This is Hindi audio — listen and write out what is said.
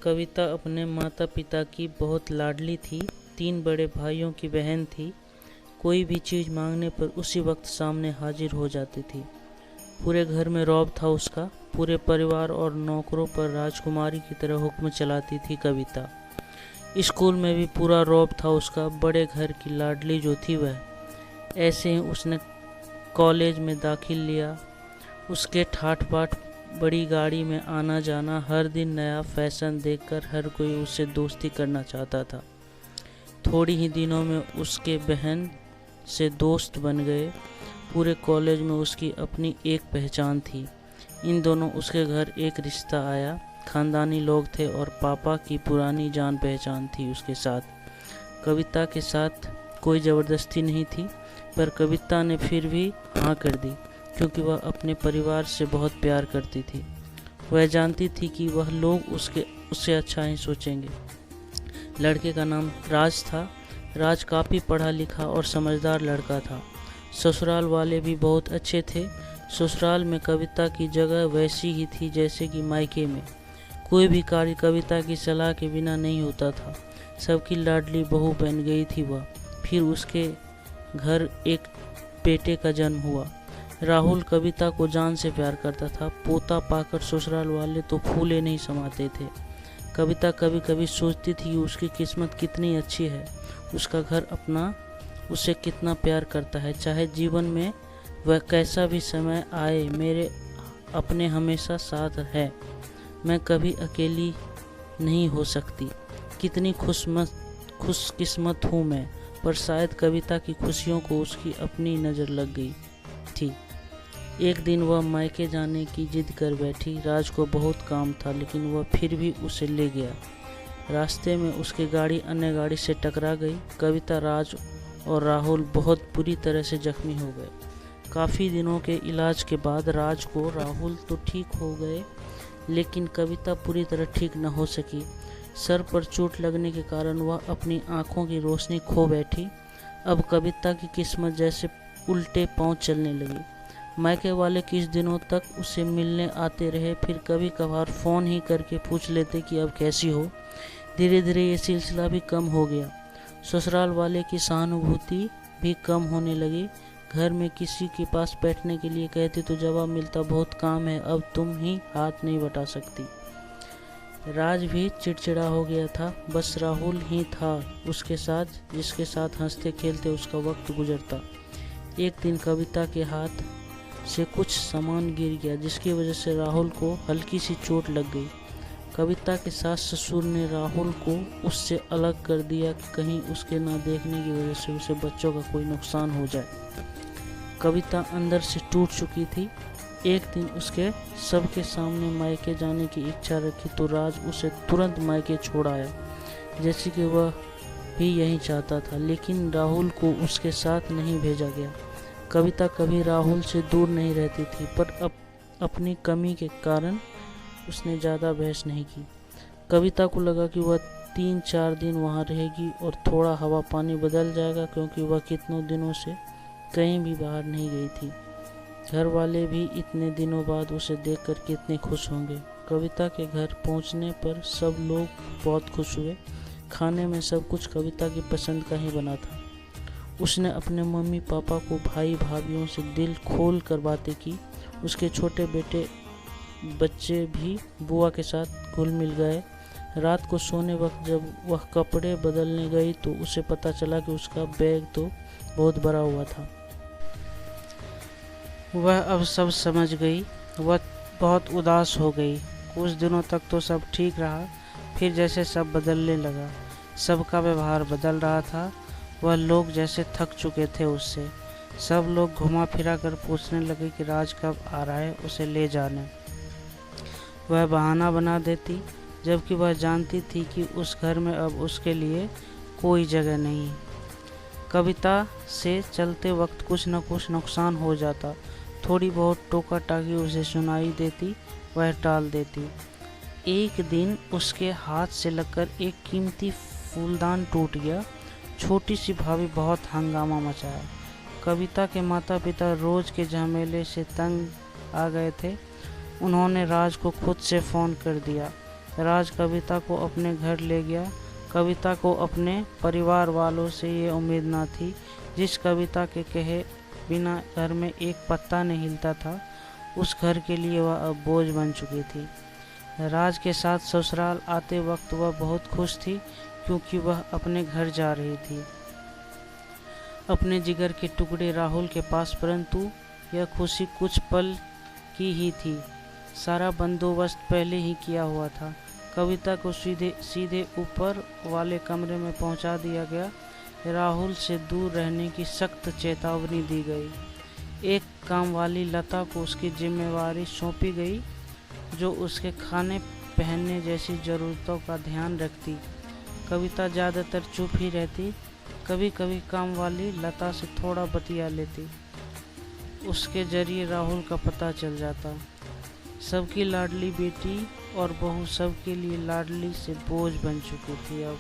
कविता अपने माता पिता की बहुत लाडली थी। 3 बड़े भाइयों की बहन थी। कोई भी चीज़ मांगने पर उसी वक्त सामने हाजिर हो जाती थी। पूरे घर में रौब था उसका। पूरे परिवार और नौकरों पर राजकुमारी की तरह हुक्म चलाती थी कविता। स्कूल में भी पूरा रौब था उसका। बड़े घर की लाडली जो थी वह। ऐसे ही उसने कॉलेज में दाखिल लिया। उसके ठाट बाट बड़ी गाड़ी में आना जाना, हर दिन नया फैशन देखकर हर कोई उससे दोस्ती करना चाहता था। थोड़ी ही दिनों में उसके बहन से दोस्त बन गए। पूरे कॉलेज में उसकी अपनी एक पहचान थी। इन दोनों उसके घर एक रिश्ता आया। खानदानी लोग थे और पापा की पुरानी जान पहचान थी उसके साथ। कविता के साथ कोई ज़बरदस्ती नहीं थी, पर कविता ने फिर भी हाँ कर दी, क्योंकि वह अपने परिवार से बहुत प्यार करती थी। वह जानती थी कि वह लोग उससे अच्छा ही सोचेंगे। लड़के का नाम राज था। राज काफ़ी पढ़ा लिखा और समझदार लड़का था। ससुराल वाले भी बहुत अच्छे थे। ससुराल में कविता की जगह वैसी ही थी जैसे कि मायके में। कोई भी कार्य कविता की सलाह के बिना नहीं होता था। सबकी लाडली बहू बन गई थी वह। फिर उसके घर एक बेटे का जन्म हुआ। राहुल कविता को जान से प्यार करता था। पोता पाकर ससुराल वाले तो फूले नहीं समाते थे। कविता कभी कभी सोचती थी कि उसकी किस्मत कितनी अच्छी है। उसका घर अपना उसे कितना प्यार करता है। चाहे जीवन में वह कैसा भी समय आए, मेरे अपने हमेशा साथ है। मैं कभी अकेली नहीं हो सकती। कितनी खुशकिस्मत हूँ मैं। पर शायद कविता की खुशियों को उसकी अपनी नज़र लग गई थी। एक दिन वह मायके जाने की जिद कर बैठी। राज को बहुत काम था, लेकिन वह फिर भी उसे ले गया। रास्ते में उसकी गाड़ी अन्य गाड़ी से टकरा गई। कविता, राज और राहुल बहुत बुरी तरह से जख्मी हो गए। काफ़ी दिनों के इलाज के बाद राहुल तो ठीक हो गए, लेकिन कविता पूरी तरह ठीक न हो सकी। सर पर चोट लगने के कारण वह अपनी आंखों की रोशनी खो बैठी। अब कविता की किस्मत जैसे उल्टे पांव चलने लगी। मायके वाले कुछ दिनों तक उसे मिलने आते रहे, फिर कभी कभार फ़ोन ही करके पूछ लेते कि अब कैसी हो। धीरे धीरे ये सिलसिला भी कम हो गया। ससुराल वाले की सहानुभूति भी कम होने लगी। घर में किसी के पास बैठने के लिए कहते तो जवाब मिलता, बहुत काम है, अब तुम ही हाथ नहीं बटा सकती। राज भी चिड़चिड़ा हो गया था। बस राहुल ही था उसके साथ, जिसके साथ हंसते खेलते उसका वक्त गुजरता। एक दिन कविता के हाथ से कुछ सामान गिर गया, जिसकी वजह से राहुल को हल्की सी चोट लग गई। कविता के सास ससुर ने राहुल को उससे अलग कर दिया, कहीं उसके ना देखने की वजह से उसे बच्चों का कोई नुकसान हो जाए। कविता अंदर से टूट चुकी थी। एक दिन उसके सबके सामने मायके जाने की इच्छा रखी तो राज उसे तुरंत मायके छोड़ आया, जैसे कि वह भी यही चाहता था। लेकिन राहुल को उसके साथ नहीं भेजा गया। कविता कभी राहुल से दूर नहीं रहती थी, पर अपनी कमी के कारण उसने ज़्यादा बहस नहीं की। कविता को लगा कि वह 3-4 दिन वहाँ रहेगी और थोड़ा हवा पानी बदल जाएगा, क्योंकि वह कितनों दिनों से कहीं भी बाहर नहीं गई थी। घर वाले भी इतने दिनों बाद उसे देखकर कितने खुश होंगे। कविता के घर पहुंचने पर सब लोग बहुत खुश हुए। खाने में सब कुछ कविता की पसंद का ही बना था। उसने अपने मम्मी पापा को, भाई भाभीयों से दिल खोल कर बातें की। उसके छोटे बच्चे भी बुआ के साथ घुल मिल गए। रात को सोने वक्त जब वह कपड़े बदलने गई तो उसे पता चला कि उसका बैग तो बहुत भरा हुआ था। वह अब सब समझ गई। वह बहुत उदास हो गई। कुछ दिनों तक तो सब ठीक रहा, फिर जैसे सब बदलने लगा। सबका व्यवहार बदल रहा था। वह लोग जैसे थक चुके थे उससे। सब लोग घुमा फिरा कर पूछने लगे कि राज कब आ रहा है, उसे ले जाने। वह बहाना बना देती, जबकि वह जानती थी कि उस घर में अब उसके लिए कोई जगह नहीं है। कविता से चलते वक्त कुछ न कुछ नुकसान हो जाता। थोड़ी बहुत टोका टाकी उसे सुनाई देती, वह टाल देती। एक दिन उसके हाथ से लगकर एक कीमती फूलदान टूट गया। छोटी सी भाभी बहुत हंगामा मचाया। कविता के माता पिता रोज के झमेले से तंग आ गए थे। उन्होंने राज को खुद से फ़ोन कर दिया। राज कविता को अपने घर ले गया। कविता को अपने परिवार वालों से ये उम्मीद ना थी। जिस कविता के कहे बिना घर में एक पत्ता नहीं हिलता था, उस घर के लिए वह अब बोझ बन चुकी थी। राज के साथ ससुराल आते वक्त वह बहुत खुश थी, क्योंकि वह अपने घर जा रही थी, अपने जिगर के टुकड़े राहुल के पास। परंतु यह खुशी कुछ पल की ही थी। सारा बंदोबस्त पहले ही किया हुआ था। कविता को सीधे ऊपर वाले कमरे में पहुंचा दिया गया। राहुल से दूर रहने की सख्त चेतावनी दी गई। एक कामवाली लता को उसकी जिम्मेवारी सौंपी गई, जो उसके खाने पहनने जैसी ज़रूरतों का ध्यान रखती। कविता ज़्यादातर चुप ही रहती। कभी कभी कामवाली लता से थोड़ा बतिया लेती। उसके जरिए राहुल का पता चल जाता। सबकी लाडली बेटी और बहू सबके लिए लाडली से बोझ बन चुकी थी अब।